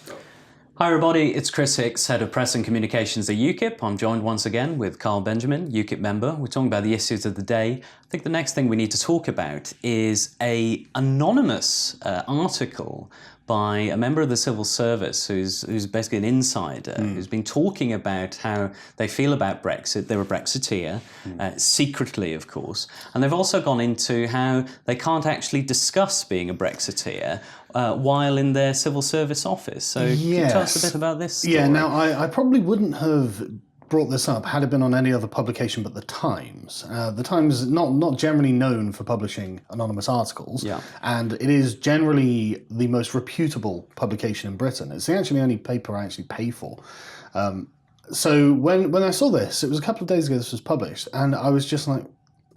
Hi everybody, it's Kris Hicks, Head of Press and Communications at UKIP. I'm joined once again with Carl Benjamin, UKIP member. We're talking about the issues of the day. I think the next thing we need to talk about is an anonymous article by a member of the civil service who's basically an insider, who's been talking about how they feel about Brexit. They're a Brexiteer, secretly of course, and they've also gone into how they can't actually discuss being a Brexiteer while in their civil service office. So can you tell us a bit about this story? Yeah, now I probably wouldn't have brought this up had it been on any other publication but The Times. The Times is not generally known for publishing anonymous articles, and it is generally the most reputable publication in Britain. It's actually the only paper I actually pay for. So when I saw this, it was a couple of days ago this was published, and I was just like,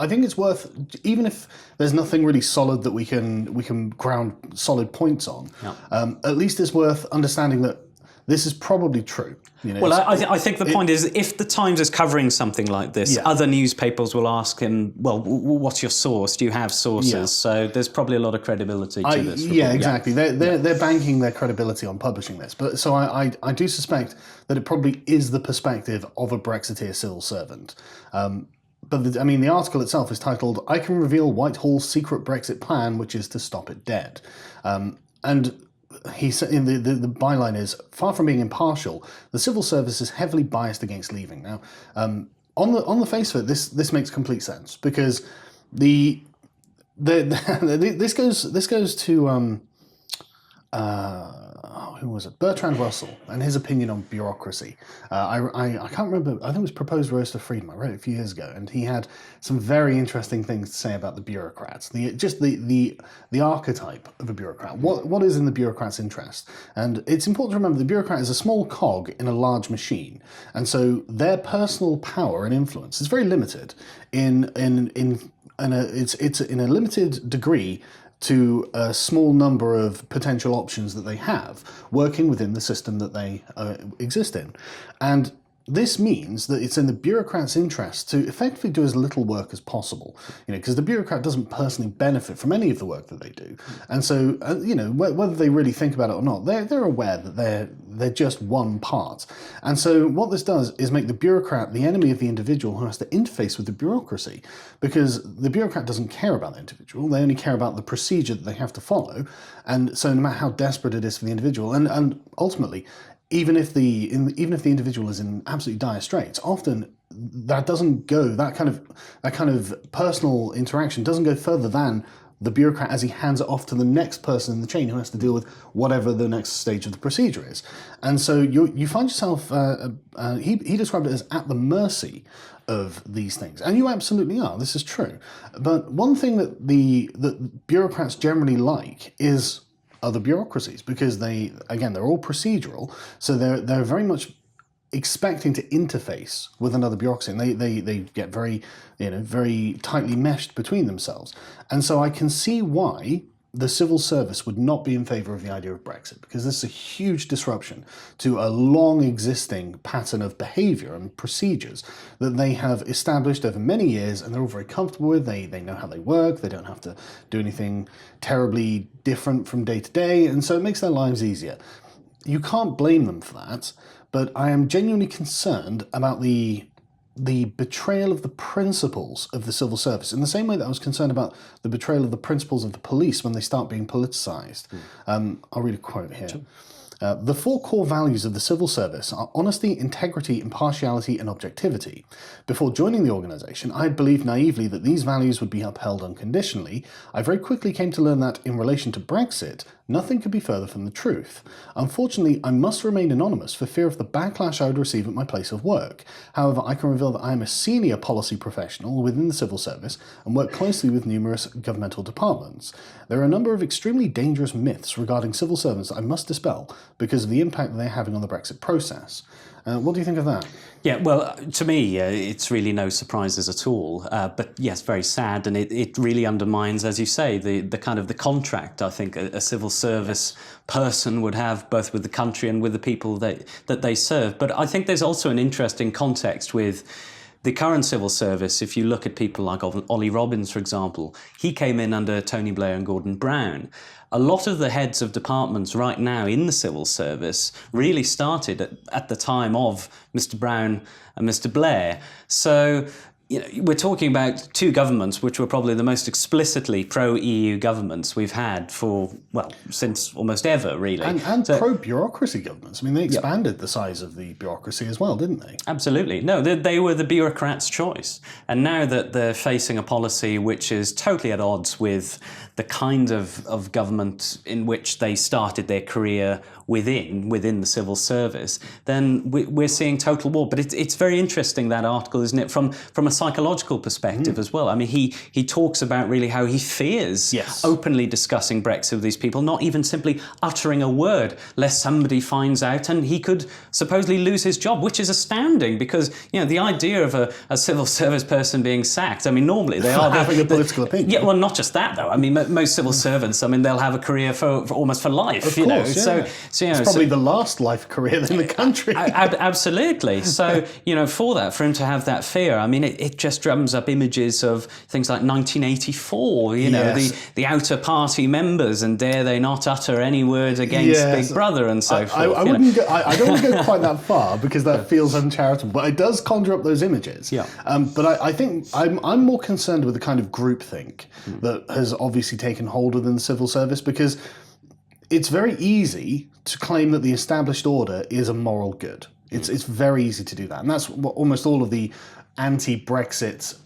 I think it's worth, even if there's nothing really solid that we can ground solid points on, at least it's worth understanding that this is probably true. You know, well, I think the point is, if the Times is covering something like this, other newspapers will ask him, well, what's your source? Do you have sources? So there's probably a lot of credibility to this report. Yeah, exactly. They're banking their credibility on publishing this. But so I do suspect that it probably is the perspective of a Brexiteer civil servant. But the article itself is titled, "I Can Reveal Whitehall's Secret Brexit Plan, which is to Stop It Dead." And he said, the byline is, "Far from being impartial, the civil service is heavily biased against leaving." Now, on the face of it, this makes complete sense, because this goes to who was it? Bertrand Russell and his opinion on bureaucracy. I can't remember. I think it was Proposed Roast of Freedom. I read it a few years ago, and he had some very interesting things to say about the bureaucrats. The archetype of a bureaucrat. What is in the bureaucrat's interest? And it's important to remember the bureaucrat is a small cog in a large machine, and so their personal power and influence is very limited it's in a limited degree to a small number of potential options that they have working within the system that they exist in. And this means that it's in the bureaucrat's interest to effectively do as little work as possible, because the bureaucrat doesn't personally benefit from any of the work that they do. And so, whether they really think about it or not, they're aware that they're just one part. And so what this does is make the bureaucrat the enemy of the individual who has to interface with the bureaucracy, because the bureaucrat doesn't care about the individual, they only care about the procedure that they have to follow. And so no matter how desperate it is for the individual, and ultimately, even if the individual is in absolutely dire straits, often that kind of personal interaction doesn't go further than the bureaucrat as he hands it off to the next person in the chain who has to deal with whatever the next stage of the procedure is. And so you find yourself, he described it as at the mercy of these things. And you absolutely are, this is true. But one thing that bureaucrats generally like is other bureaucracies, because they're all procedural, so they're very much expecting to interface with another bureaucracy, and they get very very tightly meshed between themselves. And so I can see why the civil service would not be in favour of the idea of Brexit, because this is a huge disruption to a long existing pattern of behaviour and procedures that they have established over many years, and they're all very comfortable with. They know how they work, they don't have to do anything terribly different from day to day, and so it makes their lives easier. You can't blame them for that, but I am genuinely concerned about the betrayal of the principles of the civil service, in the same way that I was concerned about the betrayal of the principles of the police when they start being politicised. I'll read a quote here. Sure. The four core values of the civil service are honesty, integrity, impartiality, and objectivity. Before joining the organisation, I had believed naively that these values would be upheld unconditionally. I very quickly came to learn that, in relation to Brexit, nothing could be further from the truth. Unfortunately, I must remain anonymous for fear of the backlash I would receive at my place of work. However, I can reveal that I am a senior policy professional within the civil service and work closely with numerous governmental departments. There are a number of extremely dangerous myths regarding civil servants that I must dispel because of the impact they're having on the Brexit process. What do you think of that? Yeah, well, to me, it's really no surprises at all. But yes, very sad, and it really undermines, as you say, the kind of the contract I think a civil service person would have both with the country and with the people that they serve. But I think there's also an interesting context with the current civil service. If you look at people like Ollie Robbins, for example, he came in under Tony Blair and Gordon Brown. a lot of the heads of departments right now in the civil service really started at the time of Mr. Brown and Mr. Blair. So, we're talking about two governments which were probably the most explicitly pro-EU governments we've had for, well, since almost ever, really. And pro-bureaucracy governments. I mean, they expanded the size of the bureaucracy as well, didn't they? Absolutely. No, they were the bureaucrats' choice. And now that they're facing a policy which is totally at odds with the kind of government in which they started their career within the civil service, then we're seeing total war. But it's very interesting, that article, isn't it, from a psychological perspective as well. I mean, he talks about really how he fears openly discussing Brexit with these people, not even simply uttering a word, lest somebody finds out and he could supposedly lose his job, which is astounding because, the idea of a civil service person being sacked, I mean, normally they are having a political opinion. Yeah, well, not just that, though. I mean, most civil servants, I mean, they'll have a career for almost for life, of course, So, it's probably the last life career in the country. Absolutely. So, for him to have that fear, I mean, it just drums up images of things like 1984, the outer party members, and dare they not utter any word against Big Brother and so forth. I wouldn't go, I don't want to go quite that far because that feels uncharitable, but it does conjure up those images. Yeah. But I think I'm more concerned with the kind of groupthink that has obviously taken hold within the civil service, because it's very easy to claim that the established order is a moral good. It's very easy to do that. And that's what almost all of the anti-Brexit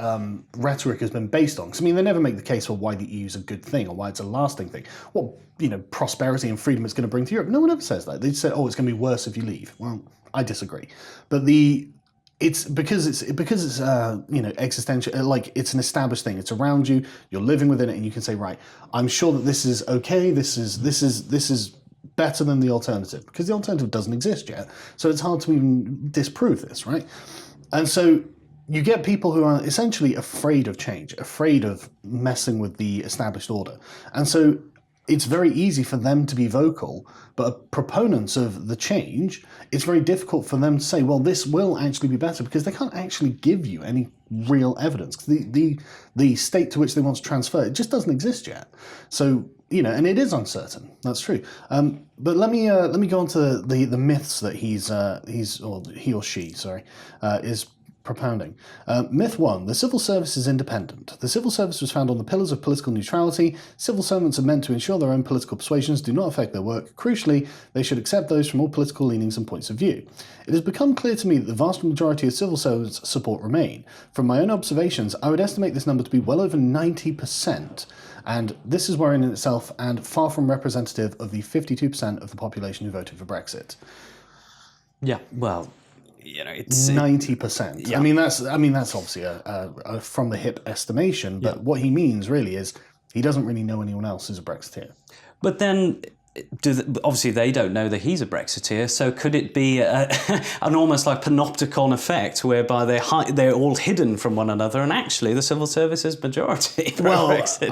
rhetoric has been based on. Because, I mean, they never make the case for why the EU is a good thing or why it's a lasting thing. What, prosperity and freedom it's going to bring to Europe. No one ever says that. They say, oh, it's going to be worse if you leave. Well, I disagree. But it's because it's existential, like it's an established thing. It's around you. You're living within it, and you can say, right, I'm sure that this is okay. This is better than the alternative, because the alternative doesn't exist yet. So it's hard to even disprove this, right? And so you get people who are essentially afraid of change, afraid of messing with the established order, and so it's very easy for them to be vocal, but proponents of the change, it's very difficult for them to say, well, this will actually be better, because they can't actually give you any real evidence. The state to which they want to transfer, it just doesn't exist yet. So, and it is uncertain. That's true. But let me go on to the myths that he or she is propounding. Myth 1, the civil service is independent. The civil service was founded on the pillars of political neutrality. Civil servants are meant to ensure their own political persuasions do not affect their work. Crucially, they should accept those from all political leanings and points of view. It has become clear to me that the vast majority of civil servants support Remain. From my own observations, I would estimate this number to be well over 90%. And this is worrying in itself and far from representative of the 52% of the population who voted for Brexit. Yeah, well, it's 90%. Yeah. I mean that's obviously a from the hip estimation, but what he means really is he doesn't really know anyone else who's a Brexiteer. But then, obviously they don't know that he's a Brexiteer, so could it be an almost like panopticon effect whereby they're all hidden from one another, and actually the civil service is majority Brexit?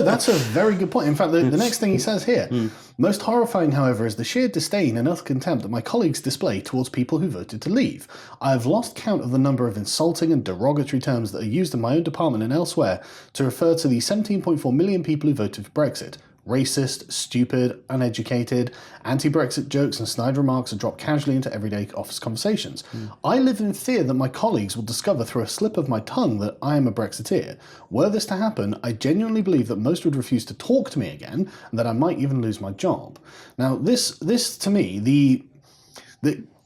That's a very good point. In fact, the next thing he says here, most horrifying, however, is the sheer disdain and utter contempt that my colleagues display towards people who voted to leave. I have lost count of the number of insulting and derogatory terms that are used in my own department and elsewhere to refer to the 17.4 million people who voted for Brexit. Racist, stupid, uneducated, anti-Brexit jokes and snide remarks are dropped casually into everyday office conversations. I live in fear that my colleagues will discover through a slip of my tongue that I am a Brexiteer. Were this to happen, I genuinely believe that most would refuse to talk to me again, and that I might even lose my job. Now, this to me,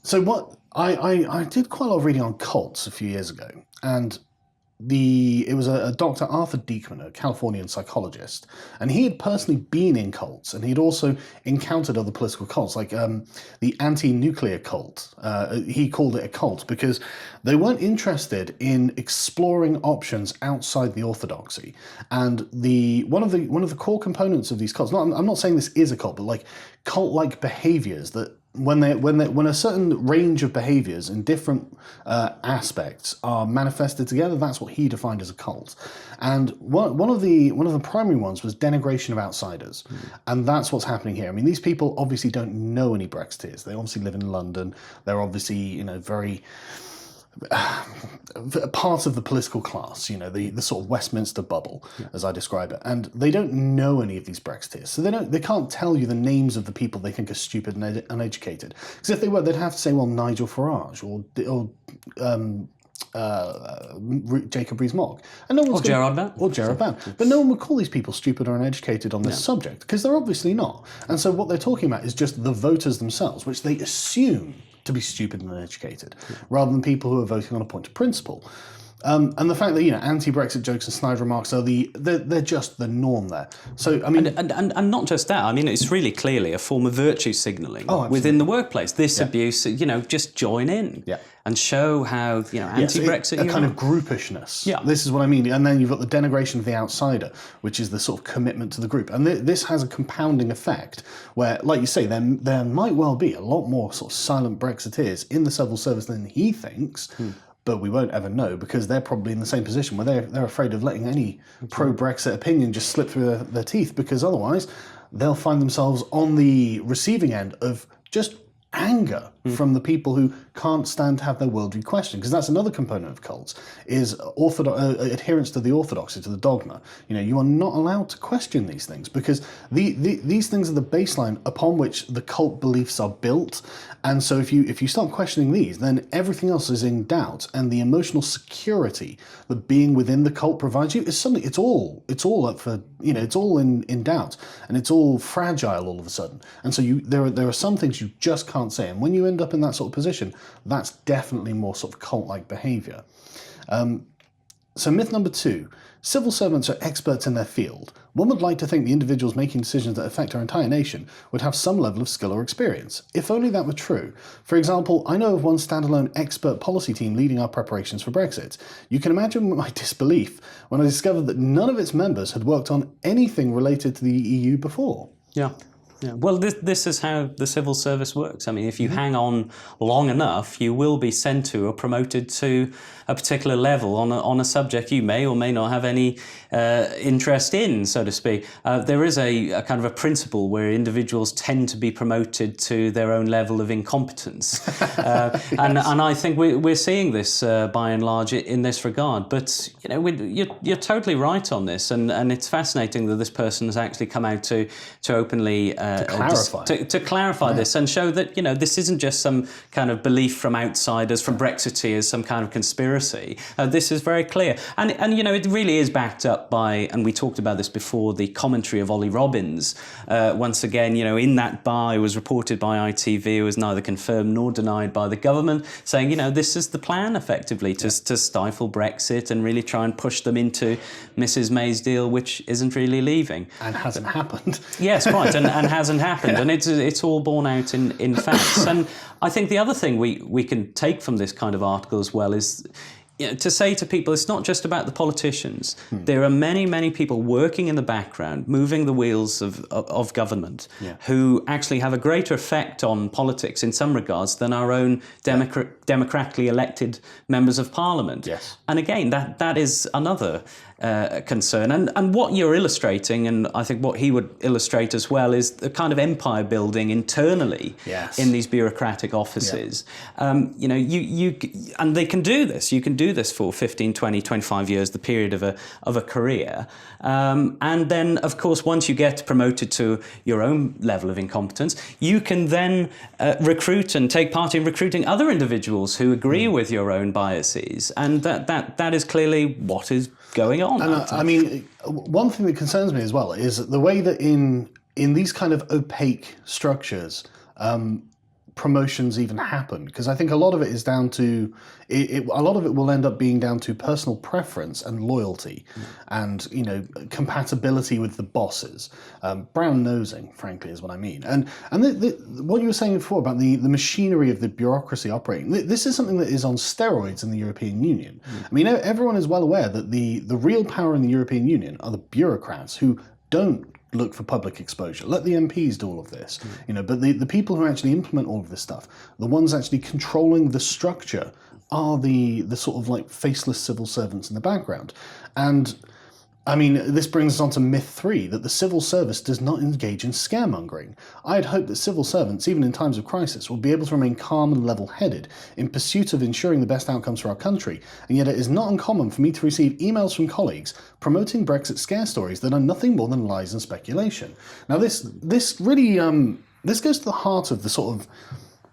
so what I did quite a lot of reading on cults a few years ago, and it was a Dr. Arthur Diekman, a Californian psychologist, and he had personally been in cults, and he'd also encountered other political cults, like the anti-nuclear cult. He called it a cult because they weren't interested in exploring options outside the orthodoxy. And one of the core components of these cults, I'm not saying this is a cult, but like cult-like behaviors that when a certain range of behaviors in different aspects are manifested together, that's what he defined as a cult. And one of the primary ones was denigration of outsiders, and that's what's happening here. I mean, these people obviously don't know any Brexiteers. They obviously live in London. They're obviously very part of the political class, the sort of Westminster bubble, as I describe it, and they don't know any of these Brexiteers, so they can't tell you the names of the people they think are stupid and uneducated. Because if they were, they'd have to say, well, Nigel Farage or Jacob Rees-Mogg, and no one's Gerard Van. or Gerard Van, but no one would call these people stupid or uneducated on this subject because they're obviously not. And so what they're talking about is just the voters themselves, which they assume to be stupid and uneducated, rather than people who are voting on a point of principle. And the fact that anti-Brexit jokes and snide remarks are they're just the norm there. So I mean, and not just that. I mean, it's really clearly a form of virtue signalling within the workplace. This abuse, just join in and show how anti-Brexit. A kind of groupishness. Yeah, this is what I mean. And then you've got the denigration of the outsider, which is the sort of commitment to the group. And this has a compounding effect where, like you say, there might well be a lot more sort of silent Brexiteers in the civil service than he thinks. But we won't ever know because they're probably in the same position where they're afraid of letting any pro-Brexit opinion just slip through their teeth, because otherwise they'll find themselves on the receiving end of just anger from the people who can't stand to have their worldview questioned, because that's another component of cults, is adherence to the orthodoxy, to the dogma. You are not allowed to question these things because these things are the baseline upon which the cult beliefs are built. And so if you start questioning these, then everything else is in doubt, and the emotional security that being within the cult provides you is suddenly it's all up for it's all in doubt, and it's all fragile all of a sudden. And so there are some things you just can't say, and when you end up in that sort of position, that's definitely more sort of cult-like behaviour. So myth number 2, civil servants are experts in their field. One would like to think the individuals making decisions that affect our entire nation would have some level of skill or experience. If only that were true. For example, I know of one standalone expert policy team leading our preparations for Brexit. You can imagine my disbelief when I discovered that none of its members had worked on anything related to the EU before. Yeah. Yeah. Well, this is how the civil service works. I mean, if you hang on long enough, you will be sent to or promoted to a particular level on a subject you may or may not have any interest in, so to speak. There is a kind of a principle where individuals tend to be promoted to their own level of incompetence. And I think we're seeing this by and large in this regard. But you're totally right on this, and it's fascinating that this person has actually come out to openly to clarify this and show that this isn't just some kind of belief from outsiders, from Brexiteers, some kind of conspiracy. This is very clear, and it really is backed up by, and we talked about this before, the commentary of Ollie Robbins. Once again, in that bar, it was reported by ITV, it was neither confirmed nor denied by the government, saying this is the plan effectively to stifle Brexit and really try and push them into Mrs May's deal, which isn't really leaving and hasn't happened. Yes, right, and hasn't happened, and it's all borne out in facts. And I think the other thing we can take from this kind of article as well is to say to people, it's not just about the politicians. There are many, many people working in the background, moving the wheels of government, who actually have a greater effect on politics in some regards than our own democratically elected members of parliament. Yes. And again, that is another concern. And what you're illustrating, and I think what he would illustrate as well, is the kind of empire building internally in these bureaucratic offices. You and they can do this. You can do this for 15, 20, 25 years, the period of a career. And then, of course, once you get promoted to your own level of incompetence, you can then recruit and take part in recruiting other individuals who agree with your own biases. And that is clearly what is going on. And I mean, one thing that concerns me as well is the way that in these kind of opaque structures, promotions even happen, because I think a lot of it is down to a lot of it will end up being down to personal preference and loyalty, and compatibility with the bosses. Brown nosing, frankly, is what I mean. And what you were saying before about the machinery of the bureaucracy operating, this is something that is on steroids in the European Union. I mean, everyone is well aware that the real power in the European Union are the bureaucrats who don't look for public exposure. Let the MPs do all of this, but the people who actually implement all of this stuff, the ones actually controlling the structure, are the sort of like faceless civil servants in the background. And I mean, this brings us on to myth 3, that the civil service does not engage in scaremongering. I had hoped that civil servants, even in times of crisis, would be able to remain calm and level-headed in pursuit of ensuring the best outcomes for our country, and yet it is not uncommon for me to receive emails from colleagues promoting Brexit scare stories that are nothing more than lies and speculation. Now, this really this goes to the heart of the sort of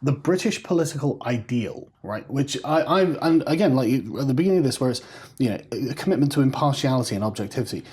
the British political ideal, right? Which and again, like at the beginning of this, where it's, you know, a commitment to impartiality and objectivity.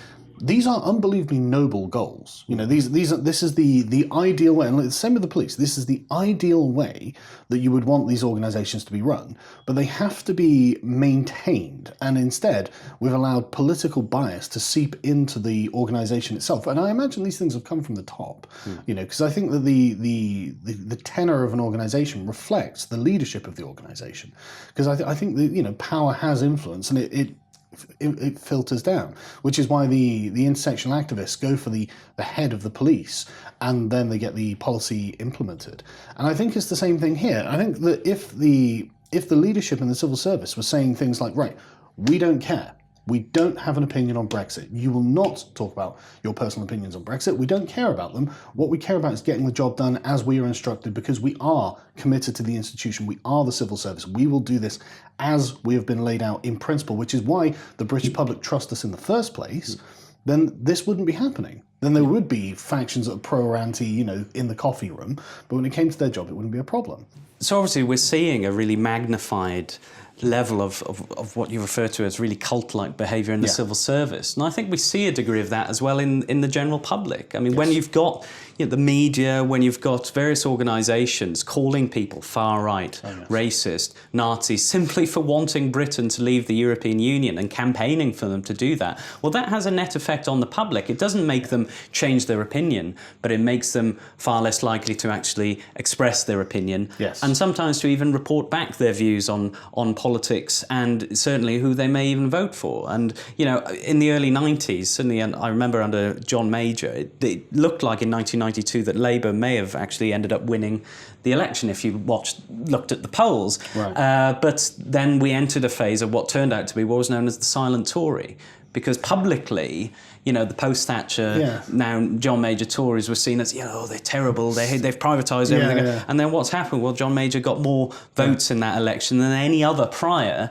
These are unbelievably noble goals. You know, this is the ideal way, and the same with the police. This is the ideal way that you would want these organisations to be run, but they have to be maintained. And instead, we've allowed political bias to seep into the organisation itself. And I imagine these things have come from the top. You know, because I think that the tenor of an organisation reflects the leadership of the organisation. Because I think that, you know, power has influence, and it filters down, which is why the intersectional activists go for the head of the police, and then they get the policy implemented. And I think it's the same thing here. I think that if the leadership in the civil service was saying things like, right, we don't care, we don't have an opinion on Brexit, you will not talk about your personal opinions on Brexit, we don't care about them, what we care about is getting the job done as we are instructed, because we are committed to the institution, we are the civil service, we will do this as we have been laid out in principle, which is why the British public trust us in the first place, then this wouldn't be happening. Then there would be factions that are pro or anti, you know, in the coffee room, but when it came to their job, it wouldn't be a problem. So obviously we're seeing a really magnified level of what you refer to as really cult-like behaviour in the civil service. And I think we see a degree of that as well in the general public. I mean, when you've got, you know, the media, when you've got various organisations calling people far-right, racist, Nazis, simply for wanting Britain to leave the European Union and campaigning for them to do that, well, that has a net effect on the public. It doesn't make them change their opinion, but it makes them far less likely to actually express their opinion, and sometimes to even report back their views on politics, and certainly who they may even vote for. And, you know, in the early 90s, certainly, and I remember under John Major, it looked like in 1992 that Labour may have actually ended up winning the election if you looked at the polls. But then we entered a phase of what turned out to be what was known as the silent Tory, because publicly, you know, the post-Thatcher, now John Major Tories were seen as, you know, they're terrible, they've privatised everything. And then what's happened? Well, John Major got more votes in that election than any other prior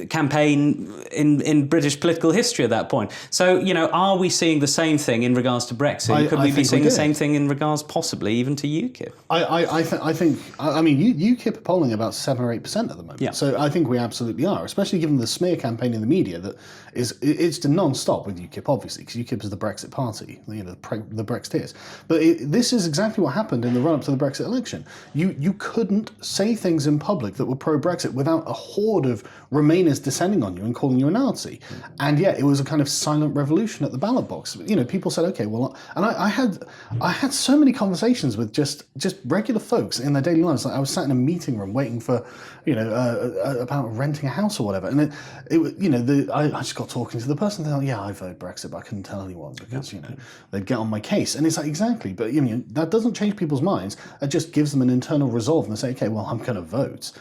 campaign in British political history at that point. So, you know, are we seeing the same thing in regards to Brexit? Could we be seeing the same thing in regards, possibly, even to UKIP? I mean, UKIP are polling about 7 or 8% at the moment. So I think we absolutely are, especially given the smear campaign in the media that it's non-stop with UKIP, obviously, because UKIP is the Brexit party, you know, the Brexiteers. But this is exactly what happened in the run-up to the Brexit election. You couldn't say things in public that were pro-Brexit without a horde of Remainers descending on you and calling you a Nazi. And yet it was a kind of silent revolution at the ballot box. You know, people said, okay, well, and I had so many conversations with just regular folks in their daily lives. Like I was sat in a meeting room waiting for, you know, about renting a house or whatever. And it you know, I just got talking to the person. They're like, yeah, I voted Brexit, but I couldn't tell anyone because, you know, they'd get on my case. And it's like, exactly. But, you know, that doesn't change people's minds. It just gives them an internal resolve and they say, okay, well, I'm going to vote.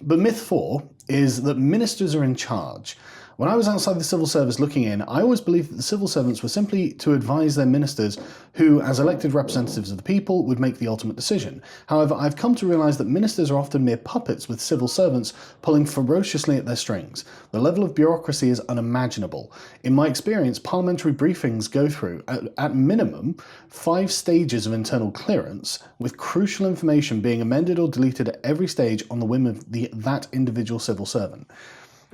But myth 4 is that ministers are in charge. When I was outside the civil service looking in, I always believed that the civil servants were simply to advise their ministers who, as elected representatives of the people, would make the ultimate decision. However, I've come to realise that ministers are often mere puppets with civil servants pulling ferociously at their strings. The level of bureaucracy is unimaginable. In my experience, parliamentary briefings go through, at minimum, 5 stages of internal clearance, with crucial information being amended or deleted at every stage on the whim of that individual civil servant.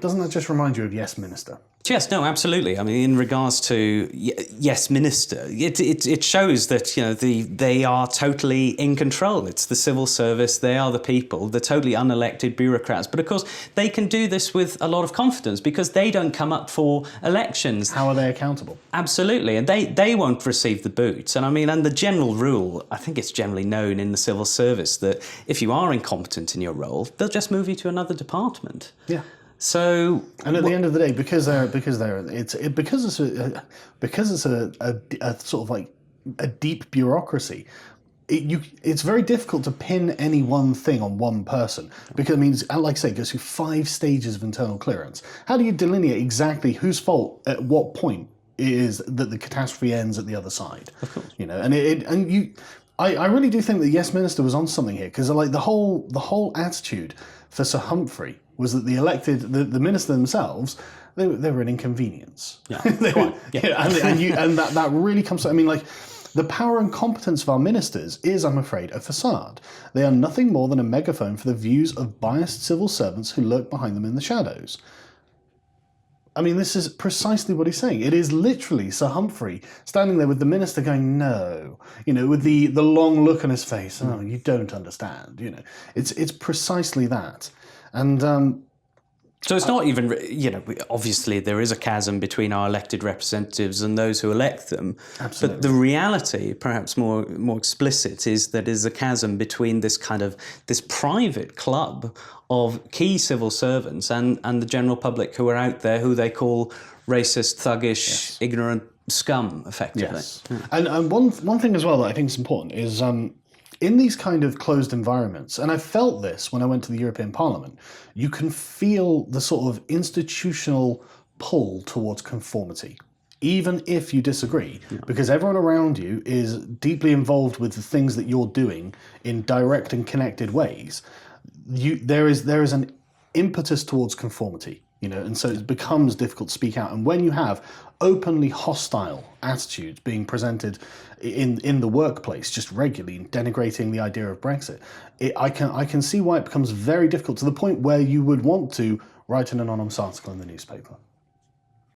Doesn't that just remind you of Yes Minister? Yes, no, absolutely. I mean, in regards to Yes Minister, it shows that, you know, they are totally in control. It's the civil service, they are the people, the totally unelected bureaucrats. But of course, they can do this with a lot of confidence because they don't come up for elections. How are they accountable? Absolutely, and they won't receive the boot. And I mean, and the general rule, I think it's generally known in the civil service that if you are incompetent in your role, they'll just move you to another department. Yeah. So, and at the end of the day, because it's a sort of like a deep bureaucracy, it's very difficult to pin any one thing on one person because, I mean, like I say, it goes through 5 stages of internal clearance. How do you delineate exactly whose fault at what point it is that the catastrophe ends at the other side? Of course. You know, I really do think that Yes Minister was on something here, because like the whole attitude for Sir Humphrey was that the minister themselves, they were an inconvenience. Yeah, and that really comes to, I mean, like, the power and competence of our ministers is, I'm afraid, a facade. They are nothing more than a megaphone for the views of biased civil servants who lurk behind them in the shadows. I mean, this is precisely what he's saying. It is literally Sir Humphrey standing there with the minister going, no, you know, with the long look on his face. Oh, you don't understand, you know. It's precisely that. And so it's not even, you know, obviously there is a chasm between our elected representatives and those who elect them. Absolutely. But the reality, perhaps more explicit, is that there's a chasm between this private club of key civil servants and the general public who are out there, who they call racist, thuggish, ignorant scum, effectively. Yes. And one thing as well that I think is important is in these kind of closed environments, and I felt this when I went to the European Parliament, you can feel the sort of institutional pull towards conformity, even if you disagree, because everyone around you is deeply involved with the things that you're doing in direct and connected ways. There is an impetus towards conformity, you know, and so it becomes difficult to speak out. And when you have openly hostile attitudes being presented in the workplace just regularly, denigrating the idea of Brexit, I can see why it becomes very difficult, to the point where you would want to write an anonymous article in the newspaper.